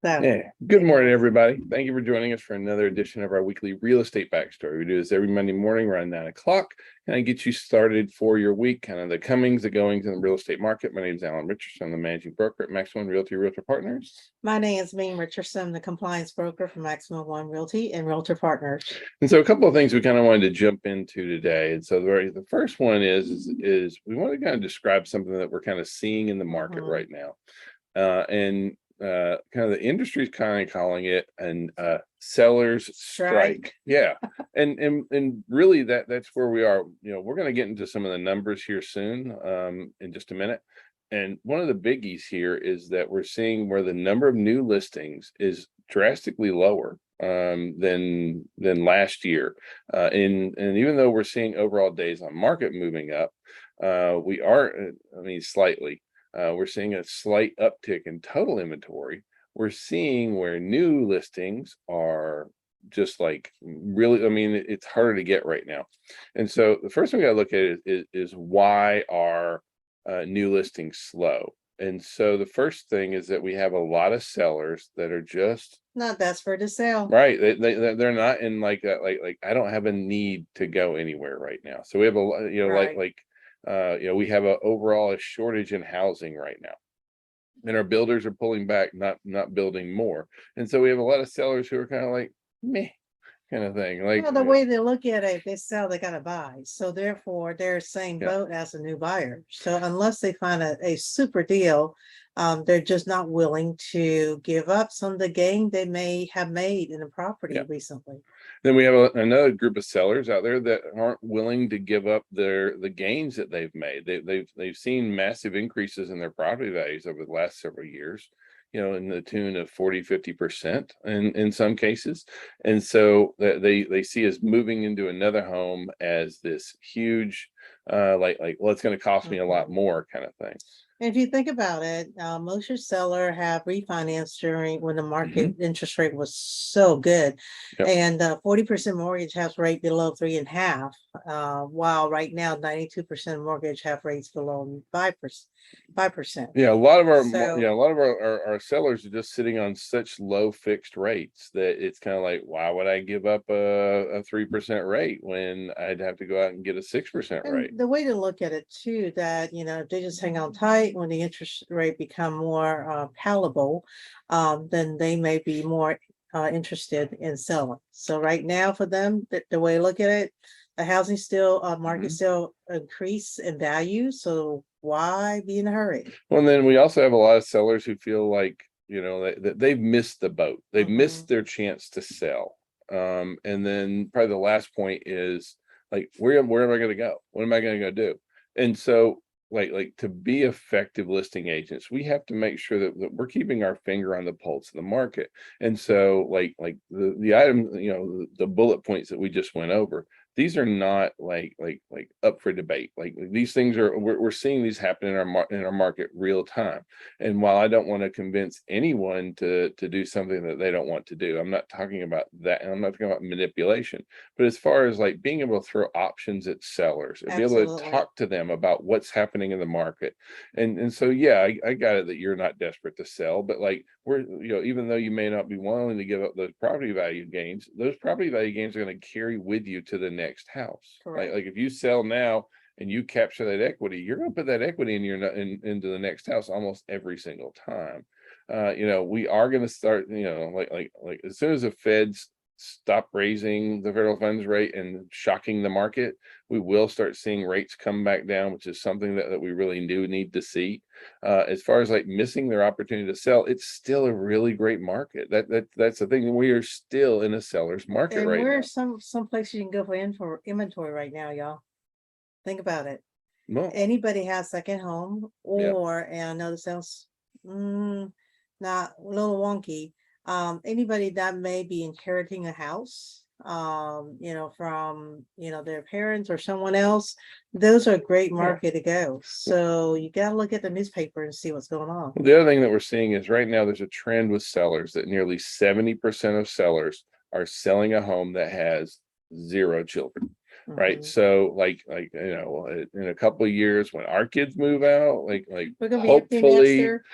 So Yeah. Good morning, everybody. Thank you for joining us for another edition of our weekly real estate backstory. We do this every Monday morning around 9 o'clock. Kind of get you started for your week, kind of the comings, the goings in the real estate market. My name is Richardson. I'm the managing broker at Maximum Realty Realtor Partners. my name is Richardson, the compliance broker for Maximum One Realty and Realtor Partners. And so a couple of things we kind of wanted to jump into today. And so the first one is we want to kind of describe something that we're kind of seeing in the market right now. And kind of the industry's kind of calling it an seller's strike. Yeah. And really that's where we are. We're going to get into some of the numbers here soon, in just a minute. And one of the biggies here is that we're seeing where the number of new listings is drastically lower than last year. And even though we're seeing overall days on market moving up, we are, slightly. We're seeing a slight uptick in total inventory. We're seeing where new listings are just like really, it's harder to get right now. And so the first thing we got to look at is why are new listings slow? And so the first thing is that we have a lot of sellers that are just not desperate to sell. Right. They're not in like I don't have a need to go anywhere right now. So we have a lot, right. We have a shortage in housing right now, and our builders are pulling back, not building more. And so we have a lot of sellers who are kind of like meh kind of thing. Like, the way they look at it, if they sell, they gotta buy. So therefore they're same boat as a new buyer. So unless they find a super deal, they're just not willing to give up some of the gain they may have made in a property recently. Then we have another group of sellers out there that aren't willing to give up the gains that they've made. They've seen massive increases in their property values over the last several years, in the tune of 40-50% in some cases. And so they see us moving into another home as this huge, well, it's going to cost me a lot more kind of thing. And if you think about it, most your seller have refinanced during when the market interest rate was so good, and 40% mortgage has rate below 3.5, while right now 92% mortgage have rates below 5%. Yeah, a lot of our sellers are just sitting on such low fixed rates that it's kind of like, why would I give up a 3% rate when I'd have to go out and get a 6% rate? The way to look at it too, that if they just hang on tight when the interest rate become more palatable, then they may be more interested in selling. So right now for them, the way to look at it, the housing still market still increase in value. So why be in a hurry? Well, and then we also have a lot of sellers who feel like that they've missed the boat. They've missed their chance to sell. And then probably the last point is like, where am I going to go? What am I going to go do? And so like to be effective listing agents, we have to make sure that we're keeping our finger on the pulse of the market. And so like the item, the bullet points that we just went over, these are not like up for debate. Like these things we're seeing these happen in our market real time. And while I don't want to convince anyone to do something that they don't want to do, I'm not talking about that, and I'm not talking about manipulation. But as far as like being able to throw options at sellers and be able to talk to them about what's happening in the market, and so I got it that you're not desperate to sell, but like we're even though you may not be willing to give up those property value gains, those property value gains are going to carry with you to the next house. Like if you sell now and you capture that equity, you're going to put that equity into the next house almost every single time. We are going to start, like as soon as the Feds stop raising the federal funds rate and shocking the market, we will start seeing rates come back down, which is something that we really do need to see. As far as like missing their opportunity to sell, it's still a really great market. That's the thing. We are still in a seller's market right now. Where's some places you can go for inventory right now, y'all? Think about it. Well, anybody has second home, or and I know this sounds not a little wonky. Anybody that may be inheriting a house, from their parents or someone else, those are a great market to go. So you got to look at the newspaper and see what's going on. The other thing that we're seeing is right now there's a trend with sellers that nearly 70% of sellers are selling a home that has 0 children. right? Mhm. So in a couple of years when our kids move out, We're gonna be empty hopefully, nester.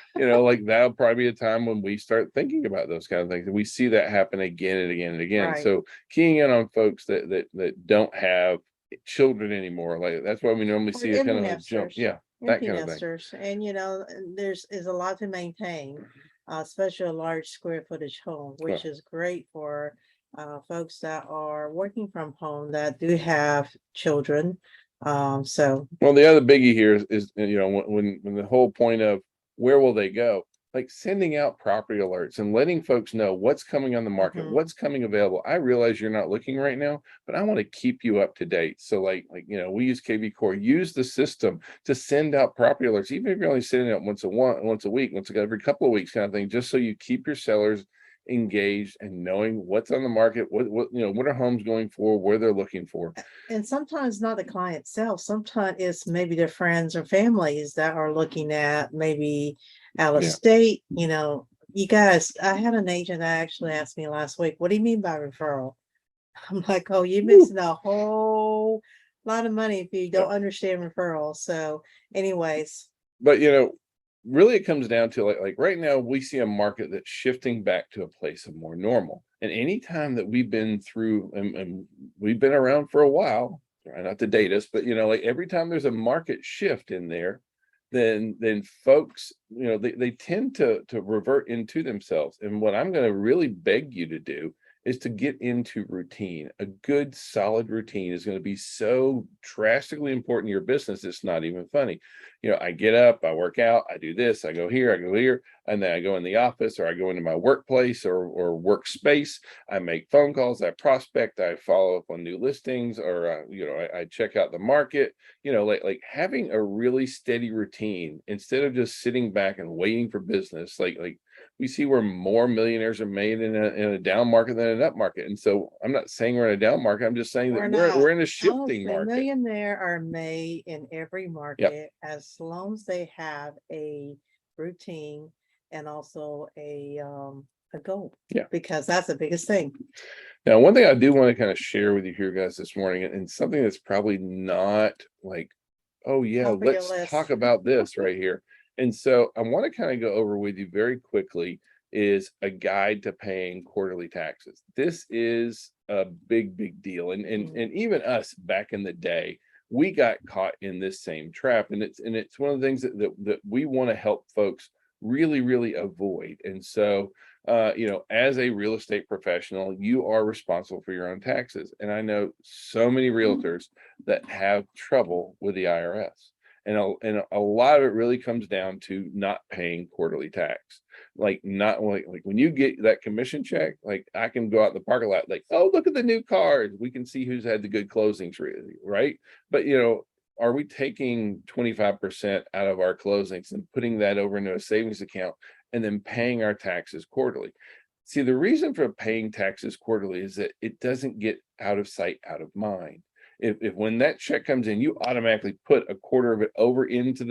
that'll probably be a time when we start thinking about those kind of things, and we see that happen again and again and again. Right. So keying in on folks that don't have children anymore, like that's why we normally Or see a empty kind of a jump. nesters. Yeah, that Empty kind of thing. nesters. And there's is a lot to maintain, especially a large square footage home, Well, which is great for folks that are working from home that do have children. So Well, the other biggie here is when the whole point of where will they go, like sending out property alerts and letting folks know what's coming on the market, mhm. what's coming available. I realize you're not looking right now, but I want to keep you up to date. So we use KV Core, use the system to send out property alerts, even if you're only sending out once a week, every couple of weeks kind of thing, just so you keep your sellers engaged and knowing what's on the market, what are homes going for, where they're looking for. And sometimes not the client itself, sometimes it's maybe their friends or families that are looking at maybe out of Yeah. state, you guys, I had an agent that actually asked me last week, what do you mean by referral? I'm like, oh, you're Woo. missing a whole lot of money if you don't understand referrals. So anyways, But really it comes down to like right now we see a market that's shifting back to a place of more normal. And anytime that we've been through and we've been around for a while, try not to date us, but like every time there's a market shift in there, then folks, they tend to revert into themselves. And what I'm going to really beg you to do is to get into routine. A good solid routine is going to be so drastically important to your business, it's not even funny. I get up, I work out, I do this, I go here, and then I go in the office or I go into my workplace or workspace. I make phone calls, I prospect, I follow up on new listings, or I check out the market. Like having a really steady routine instead of just sitting back and waiting for business. Like we see where more millionaires are made in a down market than an up market. And so I'm not saying we're in a down market. I'm just saying that we're we're not. in a shifting Honestly, market. millionaire are made in every Yep. market as long as they have a routine and also a goal. Yeah. Because that's the biggest thing. Now, one thing I do want to kind of share with you here, guys, this morning, and something that's probably not like, oh yeah, Top of your let's list. talk about this right here. And so I want to kind of go over with you very quickly is a guide to paying quarterly taxes. This is a big deal. And even us back in the day, we got caught in this same trap. And it's one of the things that we want to help folks really avoid. And so as a real estate professional, you are responsible for your own taxes. And I know so many realtors that have trouble with the IRS. And a lot of it really comes down to not paying quarterly tax. Like not like when you get that commission check, like I can go out in the parking lot, like, oh, look at the new cars. We can see who's had the good closings, really, right? But are we taking 25% out of our closings and putting that over into a savings account and then paying our taxes quarterly? See, the reason for paying taxes quarterly is that it doesn't get out of sight, out of mind. If when that check comes in, you automatically put a quarter of it over into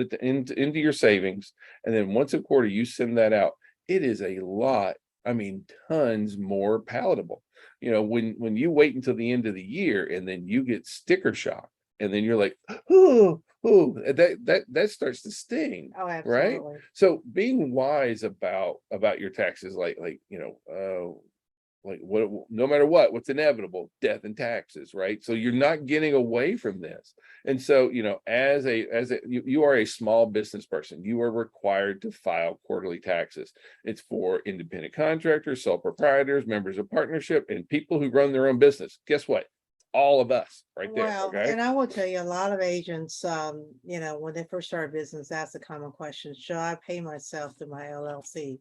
your savings, and then once a quarter you send that out, it is a lot. I mean, tons more palatable. When you wait until the end of the year and then you get sticker shock, and then you're like, oh, that starts to sting, Oh, right? absolutely. So being wise about your taxes, like what, no matter what's inevitable, death and taxes, right? So you're not getting away from this. And so you are a small business person, you are required to file quarterly taxes. It's for independent contractors, sole proprietors, members of partnership, and people who run their own business. Guess what? All of us right there. Well, Okay. and I will tell you, a lot of agents, when they first start a business, that's a common question. Should I pay myself through my LLC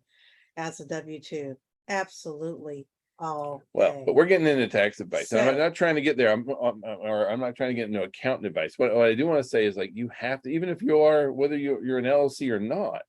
as a W-2? Absolutely. All Well, day. but we're getting into tax advice. I'm So, not trying to get there. I'm not trying to get into accountant advice. What I do want to say is, like, you have to, even if you are, whether you're an LLC or not,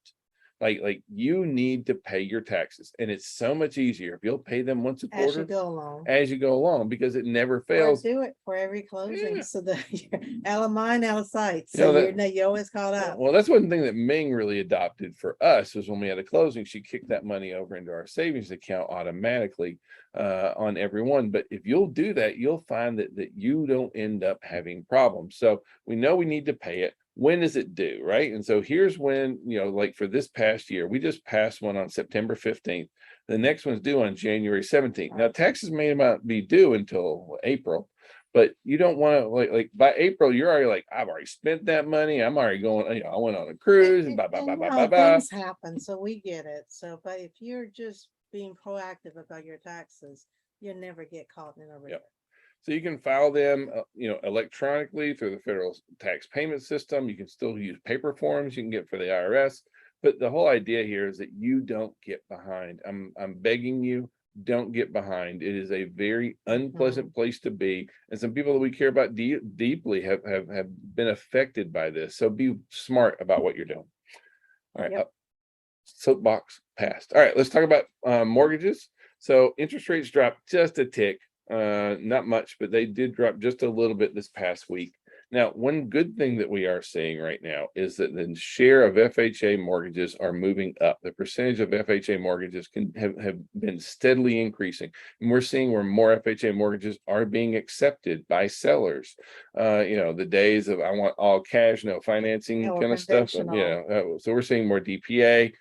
like you need to pay your taxes, and it's so much easier if you'll pay them once a As you quarter go along. as you go along, because it never Or fails. do it for every closing, Yeah. so that you're out of mind, out of sight, You know so that- you're always caught up. Well, that's one thing that Ming really adopted for us, was when we had a closing, she kicked that money over into our savings account automatically on everyone. But if you'll do that, you'll find that you don't end up having problems. So we know we need to pay it. When is it due, right? And so here's when, like for this past year, we just passed one on September 15th. The next one's due on January 17th. Now, taxes may not be due until April, but you don't want to like by April, you're already like, I've already spent that money. I'm already going, I went on a cruise and blah, blah, blah, blah, blah, blah. Things happen, so we get it. So, but if you're just being proactive about your taxes, you'll never get caught in a river. Yep. So you can file them, electronically through the federal tax payment system. You can still use paper forms you can get for the IRS. But the whole idea here is that you don't get behind. I'm begging you, don't get behind. It is a very unpleasant place to be, and some people that we care about deeply have been affected by this. So be smart about what you're doing. All right, Yep. Soapbox passed. All right, let's talk about mortgages. So interest rates dropped just a tick, not much, but they did drop just a little bit this past week. Now, one good thing that we are seeing right now is that the share of FHA mortgages are moving up. The percentage of FHA mortgages have been steadily increasing. And we're seeing where more FHA mortgages are being accepted by sellers. The days of I want all cash, no financing kind of stuff. So we're seeing more DPA,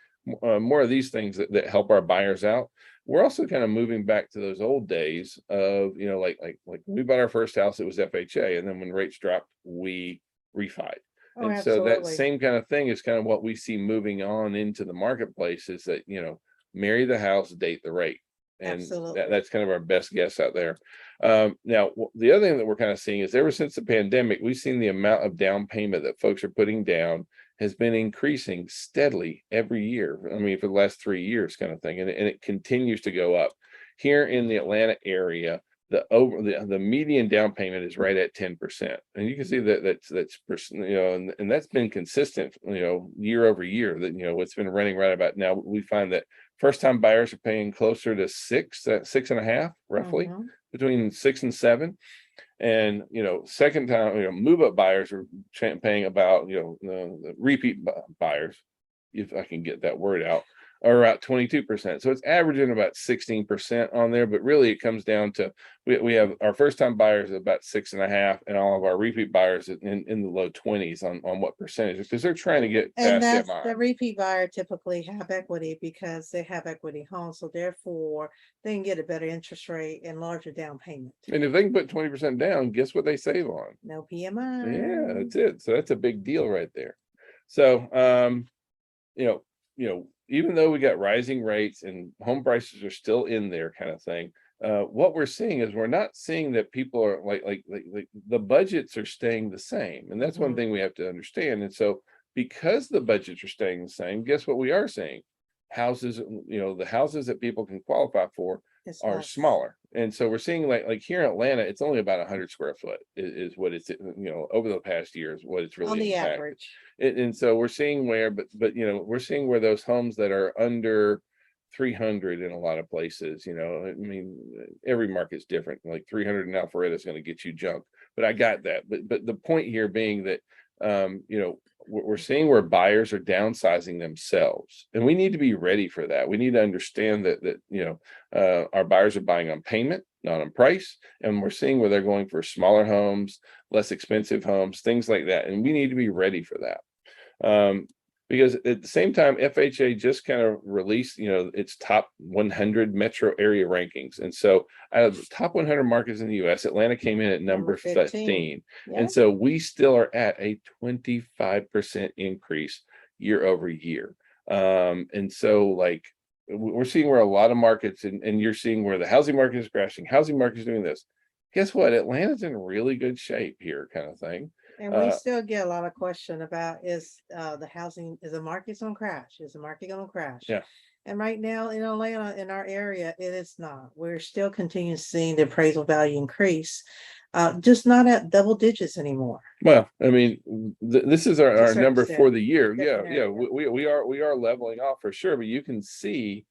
more of these things that help our buyers out. We're also kind of moving back to those old days of, like when we bought our first house, it was FHA. And then when rates dropped, we refied. Oh, And so that absolutely. same kind of thing is kind of what we see moving on into the marketplace, is that, marry the house, date the rate. And Absolutely. that's kind of our best guess out there. Now, the other thing that we're kind of seeing is ever since the pandemic, we've seen the amount of down payment that folks are putting down has been increasing steadily every year. I mean, for the last 3 years kind of thing. And it continues to go up. Here in the Atlanta area, the median down payment is right at 10%. And you can see that's and that's been consistent, year over year, that, what's been running right about now. We find that first time buyers are paying closer to 6.5, roughly, between 6 and 7. And second time, move up buyers are paying about, the repeat buyers, if I can get that word out, are about 22%. So it's averaging about 16% on there. But really, it comes down to we have our first time buyers at about 6.5, and all of our repeat buyers in the low 20s on what percentage, because they're trying to get And past that's the repeat buyer typically have equity because they have equity homes, so therefore they can get a better interest rate and larger down payment. And if they can put 20% down, guess what they save on? No PMI. Yeah, that's it. So that's a big deal right there. So even though we got rising rates and home prices are still in there kind of thing, what we're seeing is we're not seeing that people are like the budgets are staying the same. And that's one thing we have to understand. And so because the budgets are staying the same, guess what we are seeing? Houses, the houses that people can qualify for are smaller. And so we're seeing like here in Atlanta, it's only about 100 square foot is what it's, over the past year is what it's really on the impacted. average. And so we're seeing where, but we're seeing where those homes that are under 300 in a lot of places, I mean, every market's different. Like 300 in Alpharetta is going to get you junk, but I got that. But the point here being that, we're seeing where buyers are downsizing themselves, and we need to be ready for that. We need to understand that our buyers are buying on payment, not on price, and we're seeing where they're going for smaller homes, less expensive homes, things like that, and we need to be ready for that. Because at the same time, FHA just kind of released, its top 100 metro area rankings. And so out of the top 100 markets in the US, Atlanta came in at number 15. Yeah. And so we still are at a 25% increase year over year. And so like we're seeing where a lot of markets, and you're seeing where the housing market is crashing, housing market is doing this. Guess what? Atlanta's in really good shape here, kind of thing. And we still get a lot of question about is the market gonna crash? Is the market gonna crash? Yeah. And right now in Atlanta, in our area, it is not. We're still continuing seeing the appraisal value increase, just not at double digits anymore. Well, I mean, this is To a our certain number extent, for the year. Yeah, different yeah, area. we are leveling off for sure, but you can see,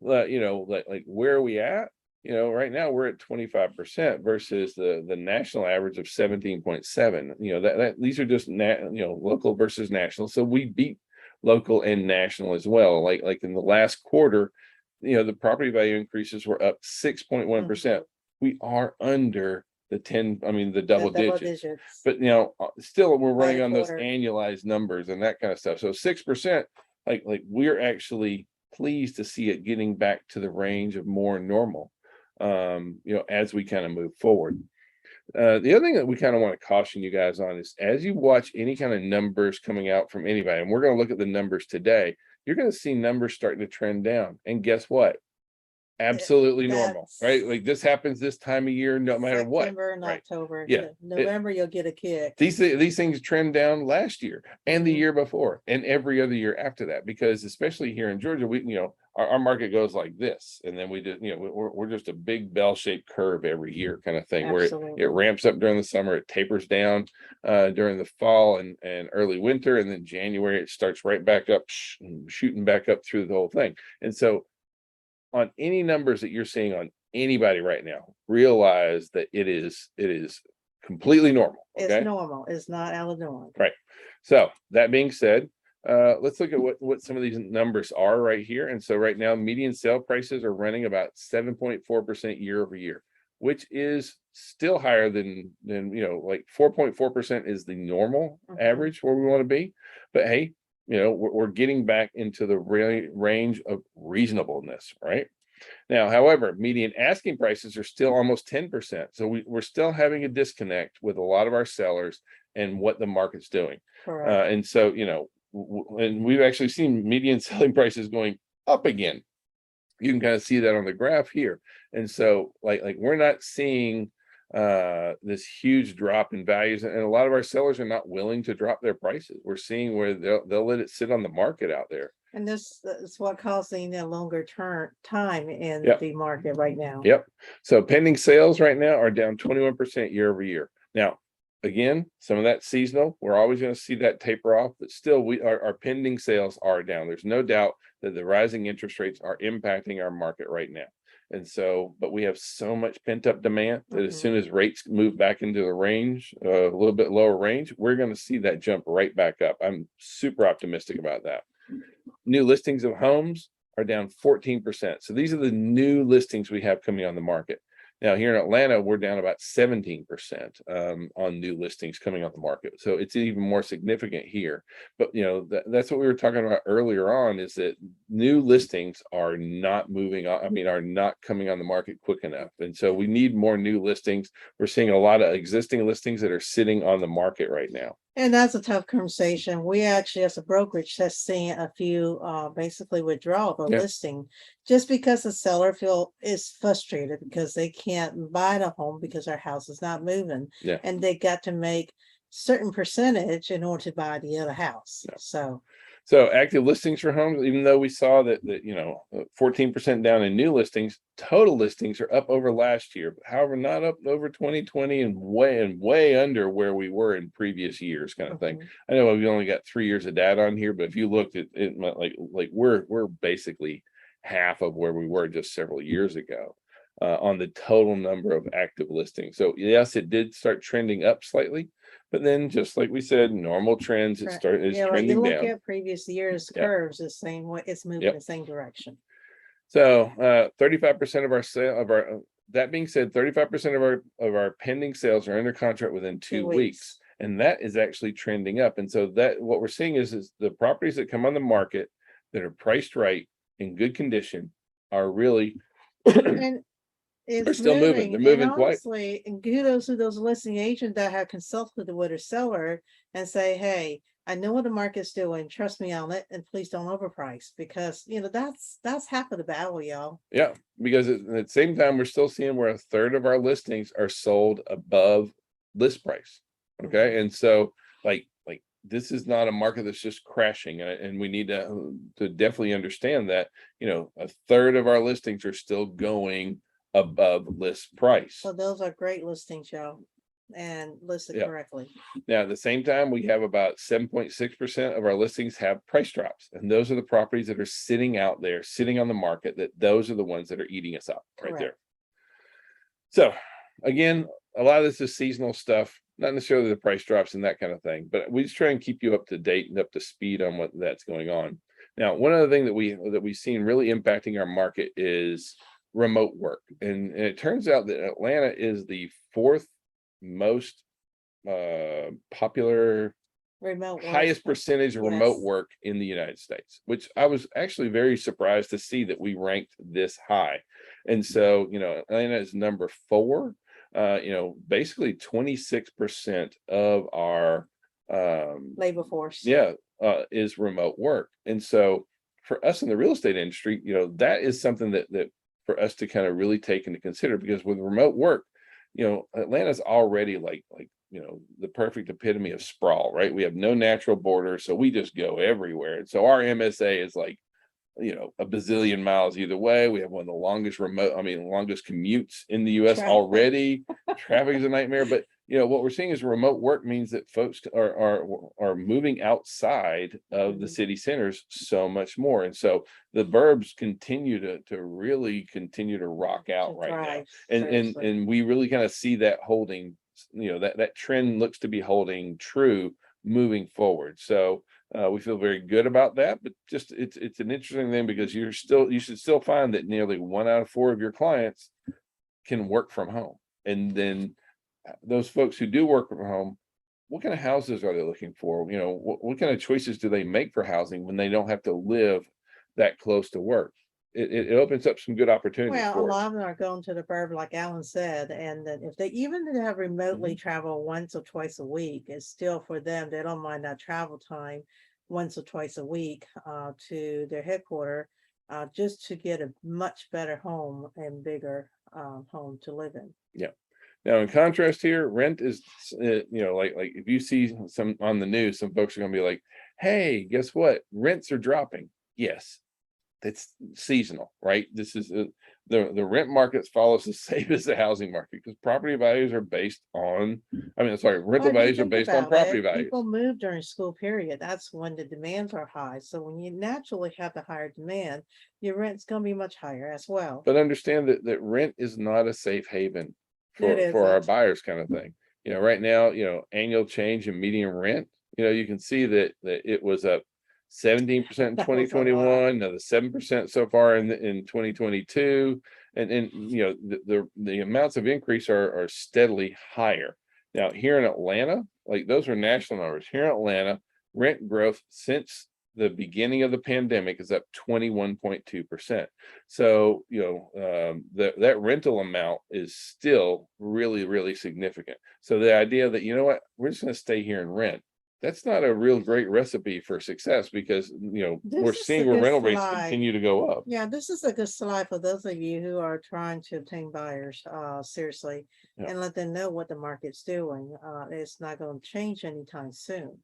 you know, like where are we at? You know, right now we're at 25% versus the national average of 17.7. You know, that these are just local versus national. So we beat local and national as well. Like in the last quarter, you know, the property value increases were up 6.1%. We are under the 10, I mean the double digits. But you know, still we're running on those annualized numbers and that kind of stuff. So 6%, like we're actually pleased to see it getting back to the range of more normal, you know, as we kind of move forward. The other thing that we kind of want to caution you guys on is as you watch any kind of numbers coming out from anybody, and we're going to look at the numbers today, you're going to see numbers starting to trend down. And guess what? Absolutely normal, right? Like this happens this time of year, no matter what. September and right? October. Yeah. November, you'll get a kick. These things trend down last year and the year before and every other year after that, because especially here in Georgia, we, you know, our market goes like this, and then we just, you know, we're just a big bell-shaped curve every year kind of thing, where it ramps up during the summer, it tapers down during the fall and early winter, and then January it starts right back up, shooting back up through the whole thing. And so on any numbers that you're seeing on anybody right now, realize that it is completely normal. Okay? It's normal. It's not out of the norm. Right. So that being said, let's look at what some of these numbers are right here. And so right now, median sale prices are running about 7.4% year over year, which is still higher than you know, like 4.4% is the normal average where we want to be. But hey, you know, we're getting back into the range of reasonableness, right? Now, however, median asking prices are still almost 10%. So we're still having a disconnect with a lot of our sellers and what the market's doing. And so, you know, and we've actually seen median selling prices going up again. You can kind of see that on the graph here. And so like we're not seeing this huge drop in values, and a lot of our sellers are not willing to drop their prices. We're seeing where they'll let it sit on the market out there. And this is what causing a longer term time in the market right now. Yep. So pending sales right now are down 21% year over year. Now, again, some of that seasonal, we're always going to see that taper off, but still our pending sales are down. There's no doubt that the rising interest rates are impacting our market right now. And so, but we have so much pent up demand that as soon as rates move back into the range, a little bit lower range, we're going to see that jump right back up. I'm super optimistic about that. New listings of homes are down 14%. So these are the new listings we have coming on the market. Now here in Atlanta, we're down about 17% on new listings coming on the market. So it's even more significant here. But you know, that's what we were talking about earlier on, is that new listings are not moving on. I mean, are not coming on the market quick enough. And so we need more new listings. We're seeing a lot of existing listings that are sitting on the market right now. And that's a tough conversation. We actually, as a brokerage, has seen a few basically withdraw of a listing just because the seller is frustrated because they can't buy the home because their house is not moving. And they got to make certain percentage in order to buy the other house. So active listings for homes, even though we saw that you know, 14% down in new listings, total listings are up over last year. However, not up over 2020 and way under where we were in previous years, kind of thing. I know we only got 3 years of data on here, but if you looked at it, like we're basically half of where we were just several years ago on the total number of active listings. So yes, it did start trending up slightly. But then, just like we said, normal trends, it's trending down. You look at previous years' curves, the same way, it's moving the same direction. So 35% of our that being said, 35% of our pending sales are under contract within 2 weeks. And that is actually trending up. And so that what we're seeing is the properties that come on the market that are priced right, in good condition, are really they're still moving. They're moving honestly, and kudos to those listing agents that have consulted with a seller and say, hey, I know what the market's doing. Trust me on it, and please don't overprice, because you know that's half of the battle, y'all. Yeah, because at the same time, we're still seeing where a third of our listings are sold above list price. Okay, and so like this is not a market that's just crashing, and we need to definitely understand that, a third of our listings are still going above list price. So those are great listings, y'all, and listed Yeah. correctly. Now, at the same time, we have about 7.6% of our listings have price drops, and those are the properties that are sitting out there, sitting on the market, those are the ones that are eating us up right there. So again, a lot of this is seasonal stuff, not necessarily the price drops and that kind of thing, but we just try and keep you up to date and up to speed on what that's going on. Now, one other thing that we've seen really impacting our market is remote work, and it turns out that Atlanta is the fourth most popular, highest percentage of remote work in the United States, which I was actually very surprised to see that we ranked this high. And so, Atlanta is number 4. Basically 26% of our labor force is remote work. And so for us in the real estate industry, that is something that for us to kind of really take into consider, because with remote work, Atlanta's already like the perfect epitome of sprawl, right? We have no natural border, so we just go everywhere. And so our MSA is like, a bazillion miles either way. We have one of the longest longest commutes in the US already. Traffic is a nightmare, but what we're seeing is remote work means that folks are moving outside of the city centers so much more. And so the burbs continue to really continue to rock out right now. And we really kind of see that holding, that trend looks to be holding true moving forward. So we feel very good about that, but just it's an interesting thing, because you should still find that nearly 1 out of 4 of your clients can work from home. And then those folks who do work from home, what kind of houses are they looking for? What kind of choices do they make for housing when they don't have to live that close to work? It opens up some good opportunities. Well, a lot of them are going to the burb, like Alan said, and that if they even have remotely travel once or twice a week, it's still for them. They don't mind that travel time once or twice a week to their headquarters, just to get a much better home and bigger home to live in. Yeah. Now, in contrast here, rent is, like if you see some on the news, some folks are going to be like, "Hey, guess what? Rents are dropping." Yes, it's seasonal, right? This is the rent market follows the same as the housing market, because property values are based on, rental values are based on property values. People move during school period. That's when the demands are high. So when you naturally have the higher demand, your rent's going to be much higher as well. But understand that rent is not a safe haven for our buyers, kind of thing. Right now, annual change in median rent, you can see that it was up 17% in 2021, another 7% so far in 2022, and the amounts of increase are steadily higher. Now, here in Atlanta, like those are national numbers. Here in Atlanta, rent growth since the beginning of the pandemic is up 21.2%. So that rental amount is still really, really significant. So the idea that we're just going to stay here and rent, that's not a real great recipe for success, because we're seeing where rental rates continue to go up. Yeah, this is a good slide for those of you who are trying to obtain buyers seriously, and let them know what the market's doing. It's not going to change anytime soon.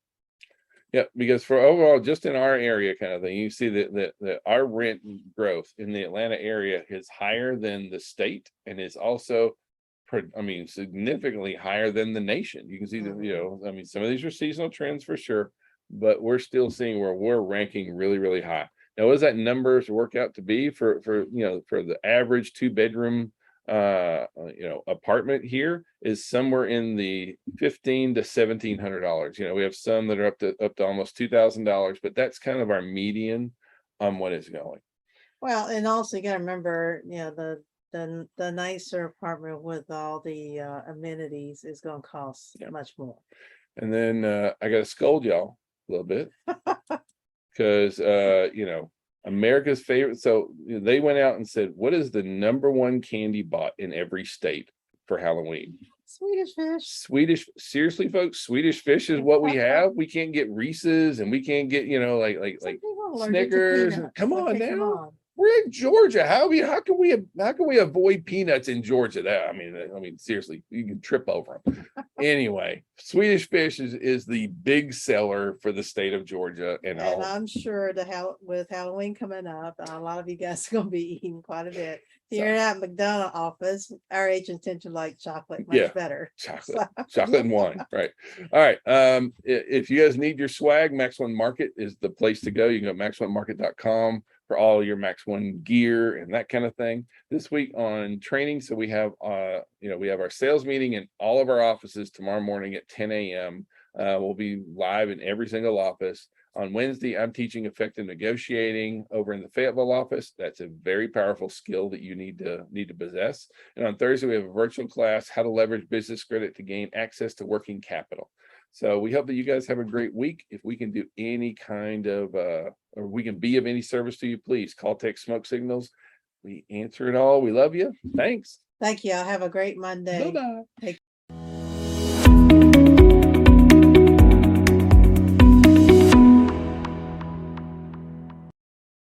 Yeah, because for overall, just in our area kind of thing, you see that our rent growth in the Atlanta area is higher than the state, and is also significantly higher than the nation. You can see that, some of these are seasonal trends for sure, but we're still seeing where we're ranking really, really high. Now, what does that numbers work out to be for the average 2-bedroom apartment here is somewhere in the $1,500 to $1,700. We have some that are up to almost $2,000, but that's kind of our median on what is going. Well, and also you got to remember, the nicer apartment with all the amenities is going to cost much more. And then I got to scold y'all a little bit, because America's favorite. So they went out and said, what is the #1 candy bought in every state for Halloween? Swedish fish. Seriously, folks, Swedish fish is what we have. We can't get Reese's, and we can't get like Snickers. Come on now. We're in Georgia. How can we avoid peanuts in Georgia? I mean, seriously, you can trip over them. Anyway, Swedish fish is the big seller for the state of Georgia, and I'm sure with Halloween coming up, a lot of you guys are gonna be eating quite a bit. Here at McDonald office, our agents tend to like chocolate much better. Chocolate and wine, right? All right. If you guys need your swag, Max One Market is the place to go. You can go to max1market.com for all your Max One gear and that kind of thing. This week on training, so we have we have our sales meeting in all of our offices tomorrow morning at 10 a.m. We'll be live in every single office. On Wednesday, I'm teaching effective negotiating over in the Fayetteville office. That's a very powerful skill that you need to possess. And on Thursday, we have a virtual class, how to leverage business credit to gain access to working capital. So we hope that you guys have a great week. If we can do any kind of, or we can be of any service to you, please call, text, smoke signals. We answer it all. We love you. Thanks. Thank you. Have a great Monday. Bye-bye. Take